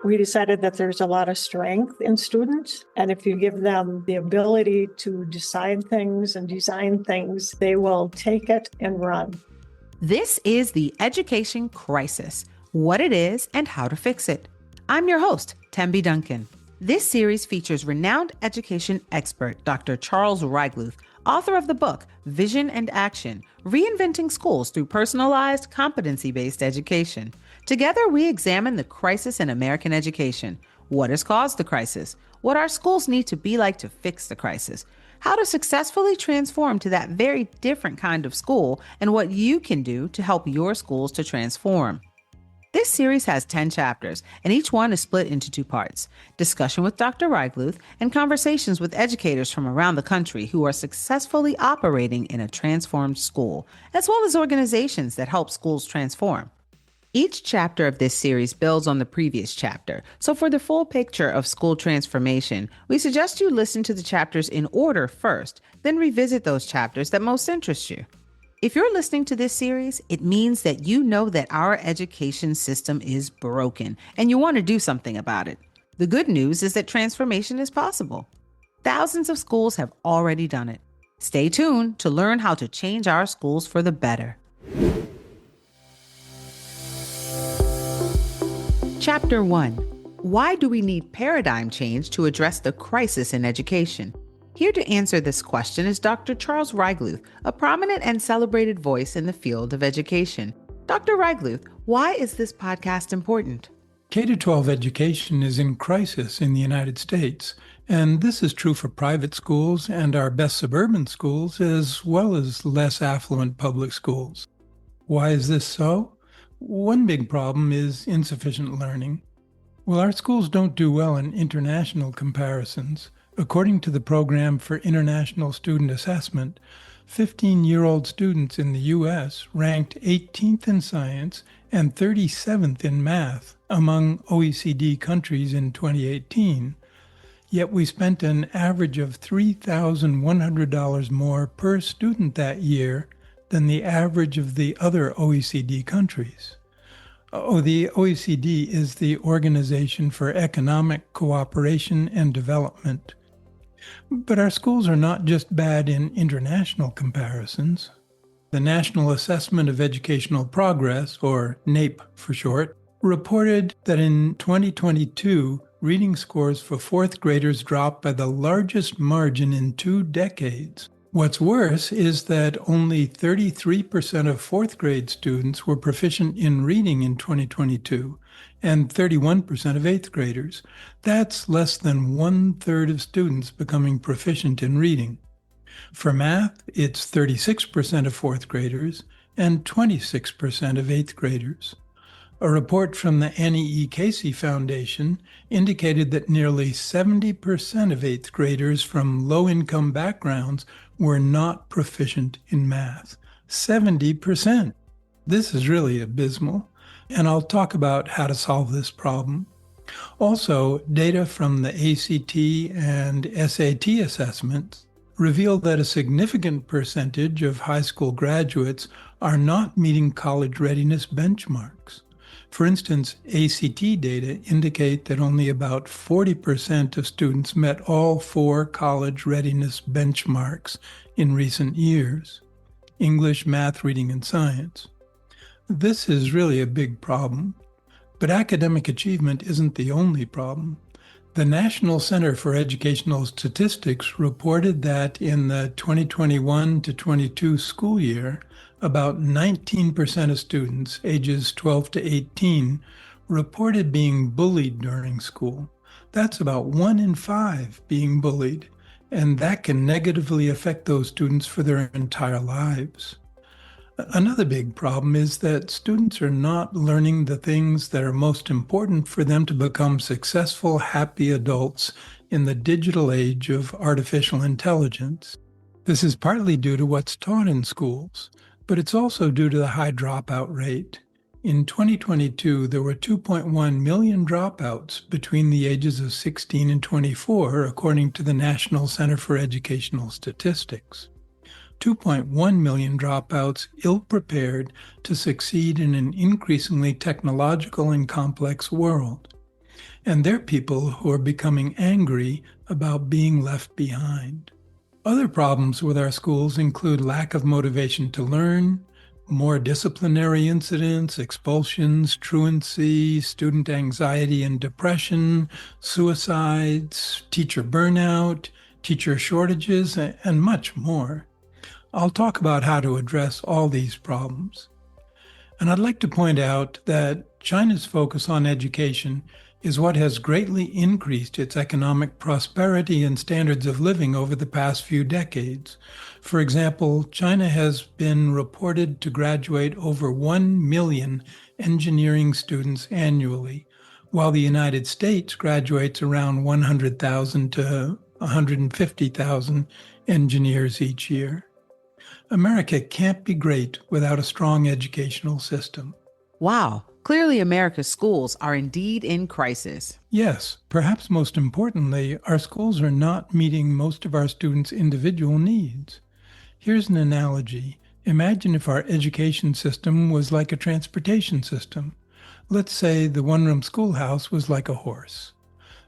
We decided that there's a lot of strength in students, and if you give them the ability to decide things and design things, they will take it and run. This is the Education Crisis, what it is and how to fix it. I'm your host, Tembi Duncan. This series features renowned education expert Dr. Charles Reigeluth, author of the book Vision and Action, Reinventing Schools Through Personalized, Competency-Based Education. Together, we examine the crisis in American education. What has caused the crisis? What our schools need to be like to fix the crisis? How to successfully transform to that very different kind of school, and what you can do to help your schools to transform. This series has 10 chapters, and each one is split into 2 parts: discussion with Dr. Reigeluth and conversations with educators from around the country who are successfully operating in a transformed school, as well as organizations that help schools transform. Each chapter of this series builds on the previous chapter, so for the full picture of school transformation, we suggest you listen to the chapters in order first, then revisit those chapters that most interest you. If you're listening to this series, it means that you know that our education system is broken and you want to do something about it. The good news is that transformation is possible. Thousands of schools have already done it. Stay tuned to learn how to change our schools for the better. Chapter 1. Why do we need paradigm change to address the crisis in education? Here to answer this question is Dr. Charles Reigeluth, a prominent and celebrated voice in the field of education. Dr. Reigeluth, why is this podcast important? K-12 education is in crisis in the United States, and this is true for private schools and our best suburban schools, as well as less affluent public schools. Why is this so? One big problem is insufficient learning. Well, our schools don't do well in international comparisons. According to the Program for International Student Assessment, 15-year-old students in the U.S. ranked 18th in science and 37th in math among OECD countries in 2018. Yet we spent an average of $3,100 more per student that year than the average of the other OECD countries. The OECD is the Organization for Economic Cooperation and Development. But our schools are not just bad in international comparisons. The National Assessment of Educational Progress, or NAEP for short, reported that in 2022, reading scores for 4th graders dropped by the largest margin in 2 decades. What's worse is that only 33% of 4th grade students were proficient in reading in 2022, and 31% of 8th graders. That's less than 1/3 of students becoming proficient in reading. For math, it's 36% of 4th graders and 26% of 8th graders. A report from the Annie E. Casey Foundation indicated that nearly 70% of 8th graders from low-income backgrounds were not proficient in math. 70%. This is really abysmal, and I'll talk about how to solve this problem. Also, data from the ACT and SAT assessments reveal that a significant percentage of high school graduates are not meeting college readiness benchmarks. For instance, ACT data indicate that only about 40% of students met all 4 college readiness benchmarks in recent years: English, math, reading, and science. This is really a big problem, but academic achievement isn't the only problem. The National Center for Educational Statistics reported that in the 2021 to 22 school year, about 19% of students ages 12 to 18 reported being bullied during school. That's about 1 in 5 being bullied, and that can negatively affect those students for their entire lives. Another big problem is that students are not learning the things that are most important for them to become successful, happy adults in the digital age of artificial intelligence. This is partly due to what's taught in schools, but it's also due to the high dropout rate. In 2022, there were 2.1 million dropouts between the ages of 16 and 24, according to the National Center for Educational Statistics. 2.1 million dropouts ill-prepared to succeed in an increasingly technological and complex world. And they're people who are becoming angry about being left behind. Other problems with our schools include lack of motivation to learn, more disciplinary incidents, expulsions, truancy, student anxiety and depression, suicides, teacher burnout, teacher shortages, and much more. I'll talk about how to address all these problems. And I'd like to point out that China's focus on education is what has greatly increased its economic prosperity and standards of living over the past few decades. For example, China has been reported to graduate over 1 million engineering students annually, while the United States graduates around 100,000 to 150,000 engineers each year. America can't be great without a strong educational system. Wow, clearly America's schools are indeed in crisis. Yes, perhaps most importantly, our schools are not meeting most of our students' individual needs. Here's an analogy. Imagine if our education system was like a transportation system. Let's say the one-room schoolhouse was like a horse,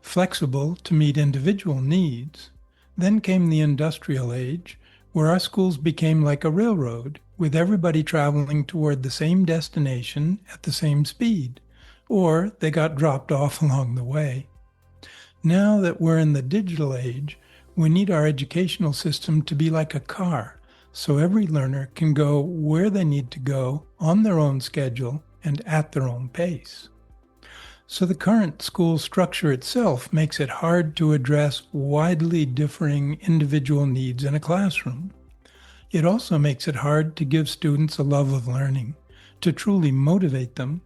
flexible to meet individual needs. Then came the industrial age, where our schools became like a railroad, with everybody traveling toward the same destination at the same speed, or they got dropped off along the way. Now that we're in the digital age, we need our educational system to be like a car, so every learner can go where they need to go on their own schedule and at their own pace. So the current school structure itself makes it hard to address widely differing individual needs in a classroom. It also makes it hard to give students a love of learning, to truly motivate them,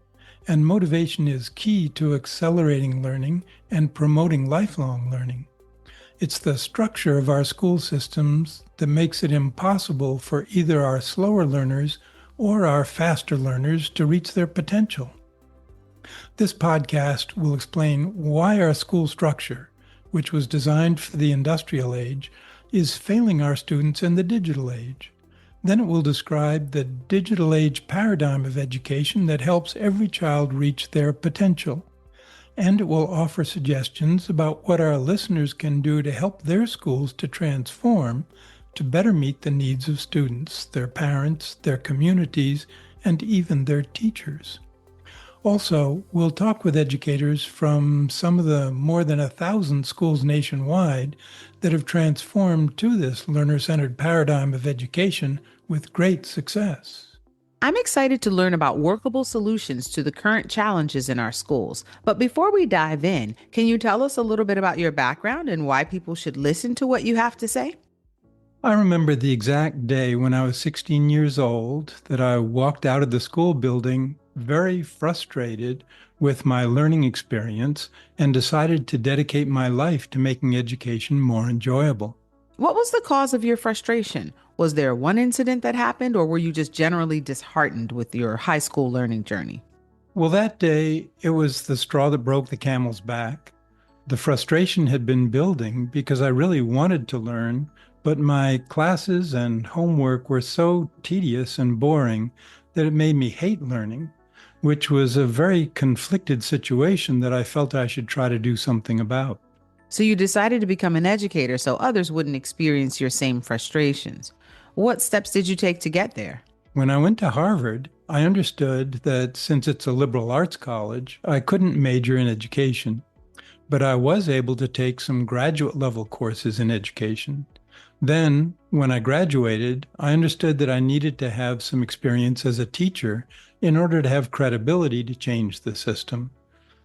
and motivation is key to accelerating learning and promoting lifelong learning. It's the structure of our school systems that makes it impossible for either our slower learners or our faster learners to reach their potential. This podcast will explain why our school structure, which was designed for the industrial age, is failing our students in the digital age. Then it will describe the digital age paradigm of education that helps every child reach their potential. And it will offer suggestions about what our listeners can do to help their schools to transform to better meet the needs of students, their parents, their communities, and even their teachers. Also, we'll talk with educators from some of the more than 1,000 schools nationwide that have transformed to this learner-centered paradigm of education with great success. I'm excited to learn about workable solutions to the current challenges in our schools. But before we dive in, can you tell us a little bit about your background and why people should listen to what you have to say? I remember the exact day when I was 16 years old that I walked out of the school building very frustrated with my learning experience and decided to dedicate my life to making education more enjoyable. What was the cause of your frustration? Was there one incident that happened, or were you just generally disheartened with your high school learning journey? Well, that day, it was the straw that broke the camel's back. The frustration had been building because I really wanted to learn, but my classes and homework were so tedious and boring that it made me hate learning, which was a very conflicted situation that I felt I should try to do something about. So you decided to become an educator so others wouldn't experience your same frustrations. What steps did you take to get there? When I went to Harvard, I understood that since it's a liberal arts college, I couldn't major in education, but I was able to take some graduate level courses in education. Then, when I graduated, I understood that I needed to have some experience as a teacher in order to have credibility to change the system.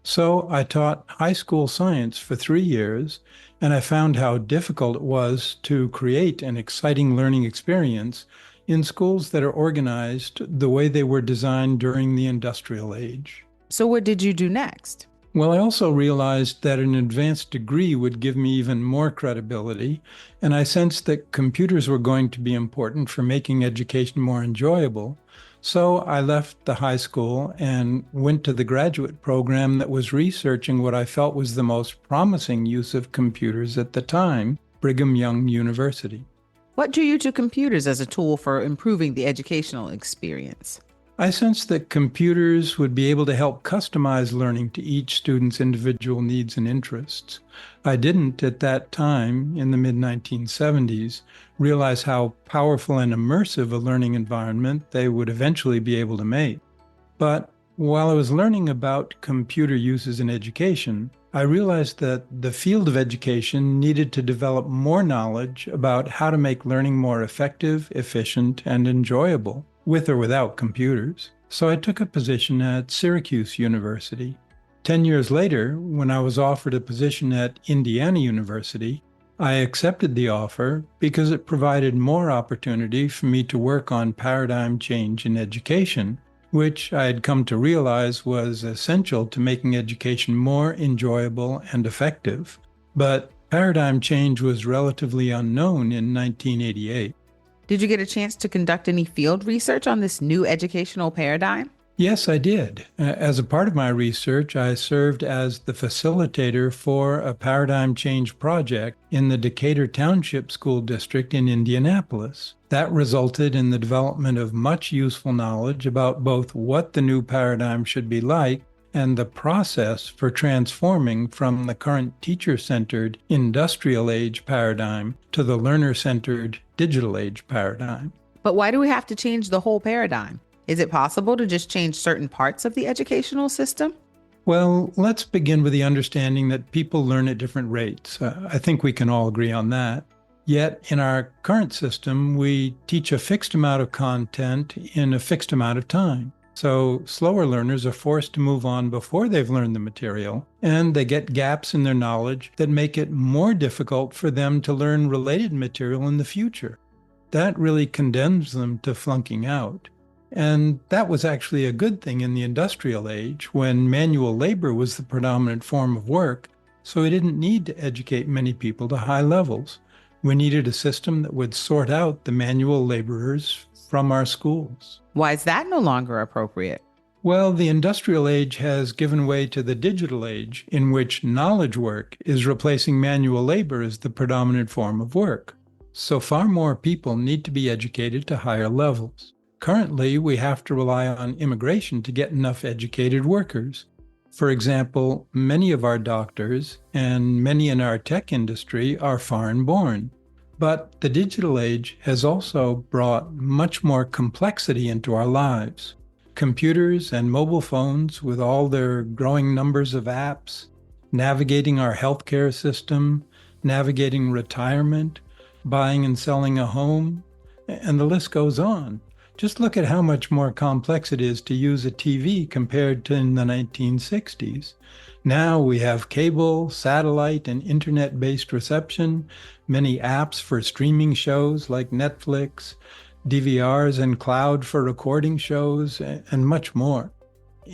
So I taught high school science for 3 years, and I found how difficult it was to create an exciting learning experience in schools that are organized the way they were designed during the industrial age. So what did you do next? Well, I also realized that an advanced degree would give me even more credibility, and I sensed that computers were going to be important for making education more enjoyable. So I left the high school and went to the graduate program that was researching what I felt was the most promising use of computers at the time, Brigham Young University. What drew you to computers as a tool for improving the educational experience? I sensed that computers would be able to help customize learning to each student's individual needs and interests. I didn't, at that time, in the mid-1970s, realize how powerful and immersive a learning environment they would eventually be able to make. But while I was learning about computer uses in education, I realized that the field of education needed to develop more knowledge about how to make learning more effective, efficient, and enjoyable, with or without computers. So I took a position at Syracuse University. 10 years later, when I was offered a position at Indiana University, I accepted the offer because it provided more opportunity for me to work on paradigm change in education, which I had come to realize was essential to making education more enjoyable and effective. But paradigm change was relatively unknown in 1988. Did you get a chance to conduct any field research on this new educational paradigm? Yes, I did. As a part of my research, I served as the facilitator for a paradigm change project in the Decatur Township School District in Indianapolis. That resulted in the development of much useful knowledge about both what the new paradigm should be like and the process for transforming from the current teacher-centered industrial age paradigm to the learner-centered digital age paradigm. But why do we have to change the whole paradigm? Is it possible to just change certain parts of the educational system? Well, let's begin with the understanding that people learn at different rates. I think we can all agree on that. Yet, in our current system, we teach a fixed amount of content in a fixed amount of time. So slower learners are forced to move on before they've learned the material, and they get gaps in their knowledge that make it more difficult for them to learn related material in the future. That really condemns them to flunking out. And that was actually a good thing in the industrial age, when manual labor was the predominant form of work, so we didn't need to educate many people to high levels. We needed a system that would sort out the manual laborers from our schools. Why is that no longer appropriate? Well, the industrial age has given way to the digital age, in which knowledge work is replacing manual labor as the predominant form of work. So far more people need to be educated to higher levels. Currently, we have to rely on immigration to get enough educated workers. For example, many of our doctors and many in our tech industry are foreign-born. But the digital age has also brought much more complexity into our lives. Computers and mobile phones, with all their growing numbers of apps, navigating our healthcare system, navigating retirement, buying and selling a home, and the list goes on. Just look at how much more complex it is to use a TV compared to in the 1960s. Now we have cable, satellite, and internet-based reception, many apps for streaming shows like Netflix, DVRs and cloud for recording shows, and much more.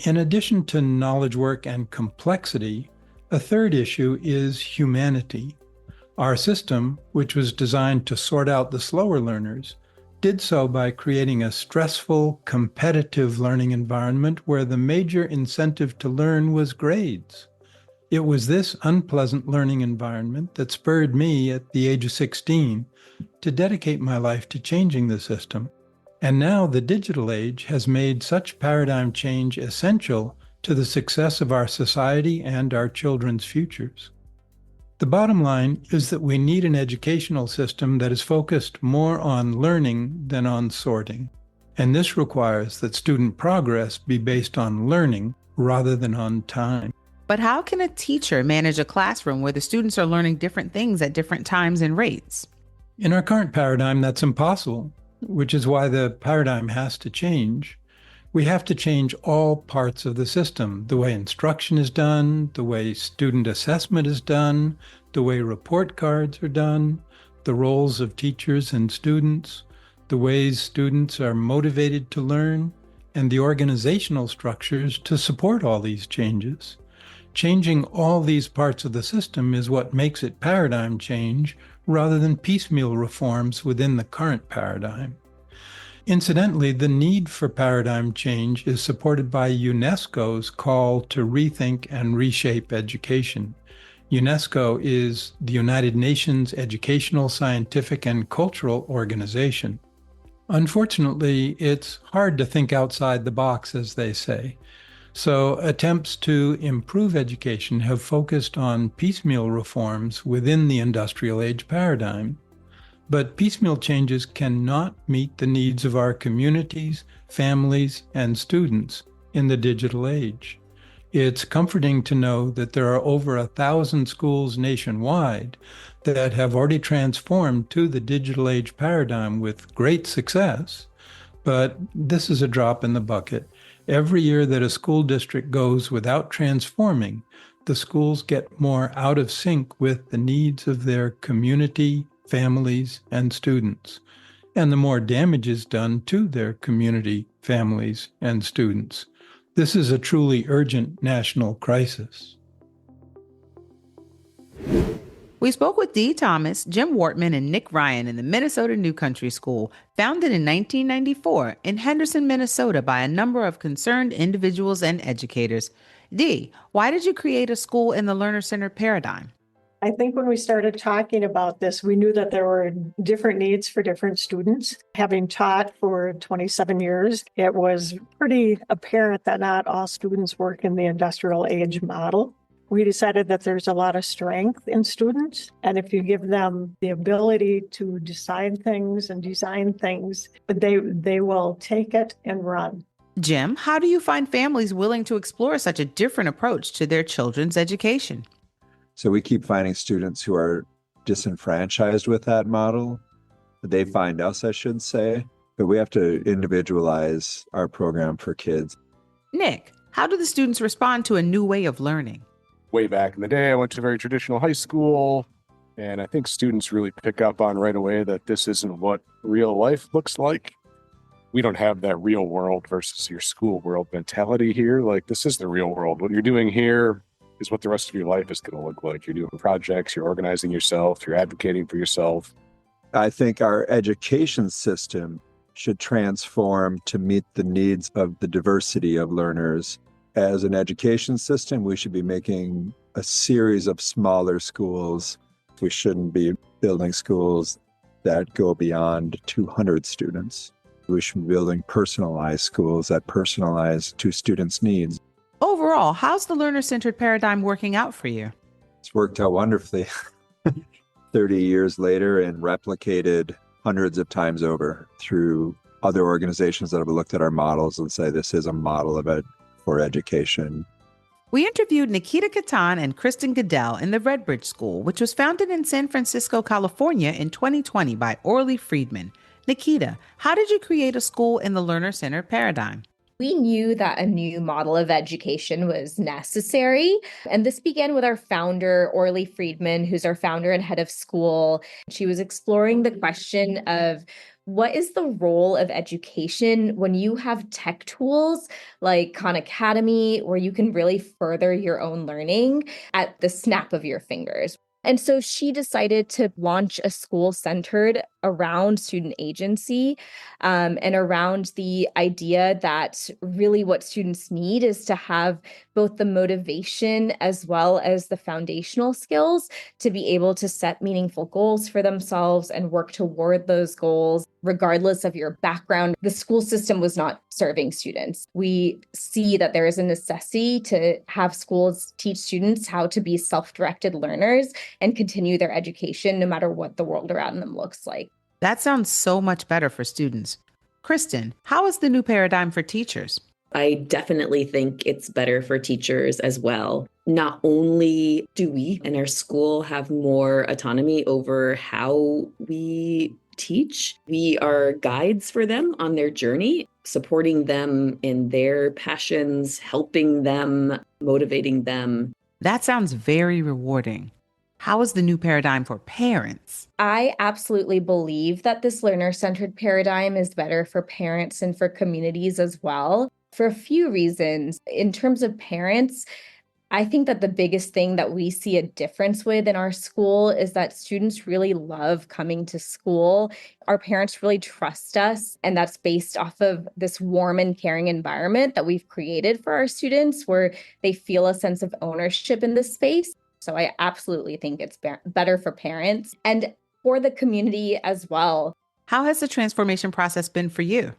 In addition to knowledge work and complexity, a third issue is humanity. Our system, which was designed to sort out the slower learners, did so by creating a stressful, competitive learning environment where the major incentive to learn was grades. It was this unpleasant learning environment that spurred me at the age of 16 to dedicate my life to changing the system. And now the digital age has made such paradigm change essential to the success of our society and our children's futures. The bottom line is that we need an educational system that is focused more on learning than on sorting. And this requires that student progress be based on learning rather than on time. But how can a teacher manage a classroom where the students are learning different things at different times and rates? In our current paradigm, that's impossible, which is why the paradigm has to change. We have to change all parts of the system, the way instruction is done, the way student assessment is done, the way report cards are done, the roles of teachers and students, the ways students are motivated to learn, and the organizational structures to support all these changes. Changing all these parts of the system is what makes it paradigm change rather than piecemeal reforms within the current paradigm. Incidentally, the need for paradigm change is supported by UNESCO's call to rethink and reshape education. UNESCO is the United Nations Educational, Scientific, and Cultural Organization. Unfortunately, it's hard to think outside the box, as they say. So attempts to improve education have focused on piecemeal reforms within the industrial age paradigm. But piecemeal changes cannot meet the needs of our communities, families, and students in the digital age. It's comforting to know that there are over 1,000 schools nationwide that have already transformed to the digital age paradigm with great success. But this is a drop in the bucket. Every year that a school district goes without transforming, the schools get more out of sync with the needs of their community, families, and students. And the more damage is done to their community, families, and students. This is a truly urgent national crisis. We spoke with Dee Thomas, Jim Wortman, and Nick Ryan in the Minnesota New Country School, founded in 1994 in Henderson, Minnesota by a number of concerned individuals and educators. Dee, why did you create a school in the learner-centered paradigm? I think when we started talking about this, we knew that there were different needs for different students. Having taught for 27 years, it was pretty apparent that not all students work in the industrial age model. We decided that there's a lot of strength in students, and if you give them the ability to decide things and design things, they will take it and run. Jim, how do you find families willing to explore such a different approach to their children's education? So we keep finding students who are disenfranchised with that model. They find us, I should say, but we have to individualize our program for kids. Nick, how do the students respond to a new way of learning? Way back in the day, I went to a very traditional high school, and I think students really pick up on right away that this isn't what real life looks like. We don't have that real world versus your school world mentality here. Like, this is the real world. What you're doing here is what the rest of your life is going to look like. You're doing projects, you're organizing yourself, you're advocating for yourself. I think our education system should transform to meet the needs of the diversity of learners. As an education system, we should be making a series of smaller schools. We shouldn't be building schools that go beyond 200 students. We should be building personalized schools that personalize to students' needs. Overall, how's the learner-centered paradigm working out for you? It's worked out wonderfully 30 years later and replicated hundreds of times over through other organizations that have looked at our models and say this is a model of it for education. We interviewed Nikita Katan and Kristen Goodell in the Redbridge School, which was founded in San Francisco, California in 2020 by Orly Friedman. Nikita, how did you create a school in the learner-centered paradigm? We knew that a new model of education was necessary. And this began with our founder, Orly Friedman, who's our founder and head of school. She was exploring the question of what is the role of education when you have tech tools like Khan Academy, where you can really further your own learning at the snap of your fingers. And so she decided to launch a school centered around student agency and around the idea that really what students need is to have both the motivation as well as the foundational skills to be able to set meaningful goals for themselves and work toward those goals, regardless of your background. The school system was not serving students. We see that there is a necessity to have schools teach students how to be self-directed learners and continue their education no matter what the world around them looks like. That sounds so much better for students. Kristen, how is the new paradigm for teachers? I definitely think it's better for teachers as well. Not only do we in our school have more autonomy over how we teach, we are guides for them on their journey, supporting them in their passions, helping them, motivating them. That sounds very rewarding. How is the new paradigm for parents? I absolutely believe that this learner-centered paradigm is better for parents and for communities as well, for a few reasons. In terms of parents, I think that the biggest thing that we see a difference with in our school is that students really love coming to school. Our parents really trust us, and that's based off of this warm and caring environment that we've created for our students where they feel a sense of ownership in this space. So I absolutely think it's better for parents and for the community as well. How has the transformation process been for you?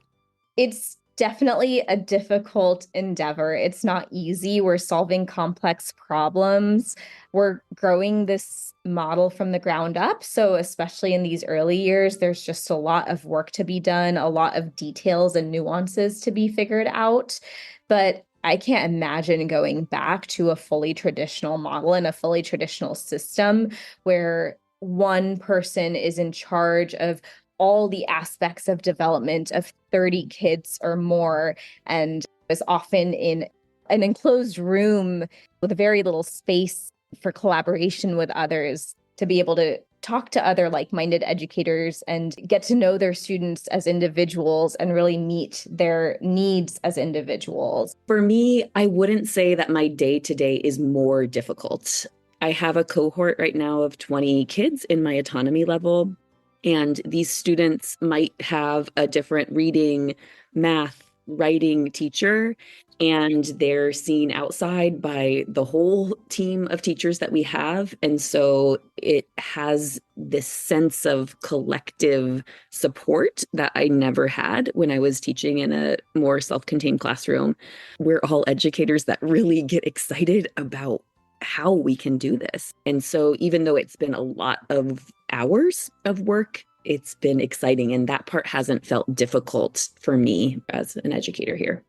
It's definitely a difficult endeavor. It's not easy. We're solving complex problems. We're growing this model from the ground up. So, especially in these early years, there's just a lot of work to be done, a lot of details and nuances to be figured out. But I can't imagine going back to a fully traditional model and a fully traditional system where one person is in charge of all the aspects of development of 30 kids or more, and is often in an enclosed room with very little space for collaboration with others to be able to talk to other like-minded educators and get to know their students as individuals and really meet their needs as individuals. For me, I wouldn't say that my day-to-day is more difficult. I have a cohort right now of 20 kids in my autonomy level. And these students might have a different reading, math, writing teacher, and they're seen outside by the whole team of teachers that we have. And so it has this sense of collective support that I never had when I was teaching in a more self-contained classroom. We're all educators that really get excited about how we can do this. And so even though it's been a lot of hours of work, it's been exciting. And that part hasn't felt difficult for me as an educator here.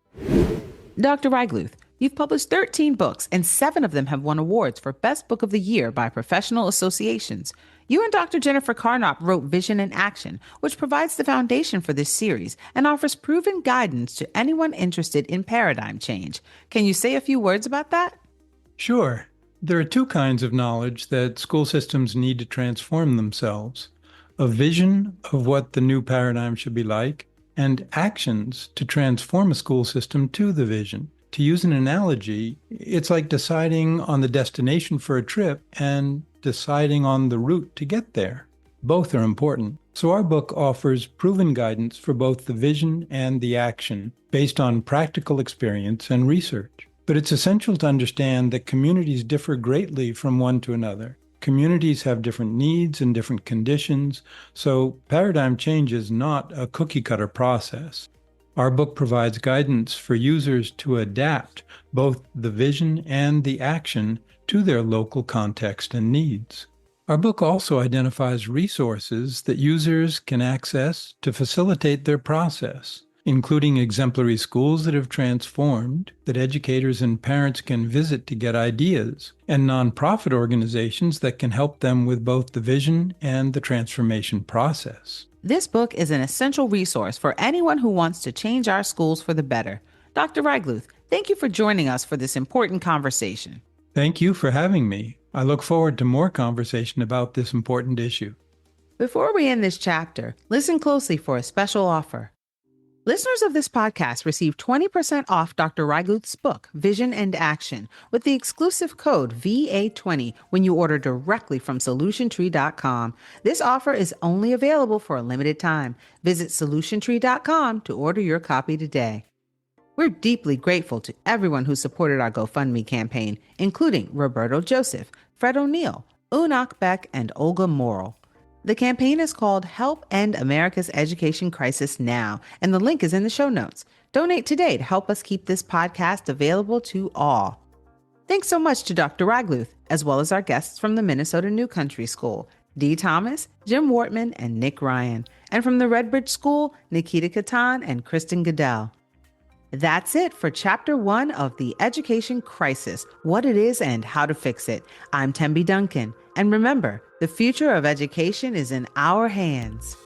Dr. Reigeluth, you've published 13 books, and 7 of them have won awards for Best Book of the Year by professional associations. You and Dr. Jennifer Carnop wrote Vision and Action, which provides the foundation for this series and offers proven guidance to anyone interested in paradigm change. Can you say a few words about that? Sure. There are 2 kinds of knowledge that school systems need to transform themselves: a vision of what the new paradigm should be like, and actions to transform a school system to the vision. To use an analogy, it's like deciding on the destination for a trip and deciding on the route to get there. Both are important. So our book offers proven guidance for both the vision and the action based on practical experience and research. But it's essential to understand that communities differ greatly from one to another. Communities have different needs and different conditions, so paradigm change is not a cookie-cutter process. Our book provides guidance for users to adapt both the vision and the action to their local context and needs. Our book also identifies resources that users can access to facilitate their process, including exemplary schools that have transformed, that educators and parents can visit to get ideas, and nonprofit organizations that can help them with both the vision and the transformation process. This book is an essential resource for anyone who wants to change our schools for the better. Dr. Reigeluth, thank you for joining us for this important conversation. Thank you for having me. I look forward to more conversation about this important issue. Before we end this chapter, listen closely for a special offer. Listeners of this podcast receive 20% off Dr. Reigeluth's book, Vision and Action, with the exclusive code VA20 when you order directly from solutiontree.com. This offer is only available for a limited time. Visit solutiontree.com to order your copy today. We're deeply grateful to everyone who supported our GoFundMe campaign, including Roberto Joseph, Fred O'Neill, Unak Beck, and Olga Morrill. The campaign is called Help End America's Education Crisis Now, and the link is in the show notes. Donate today to help us keep this podcast available to all. Thanks so much to Dr. Reigeluth, as well as our guests from the Minnesota New Country School, Dee Thomas, Jim Wortman, and Nick Ryan, and from the Redbridge School, Nikita Katan and Kristen Goodell. That's it for Chapter 1 of The Education Crisis, What It Is and How to Fix It. I'm Tembi Duncan, and remember, the future of education is in our hands.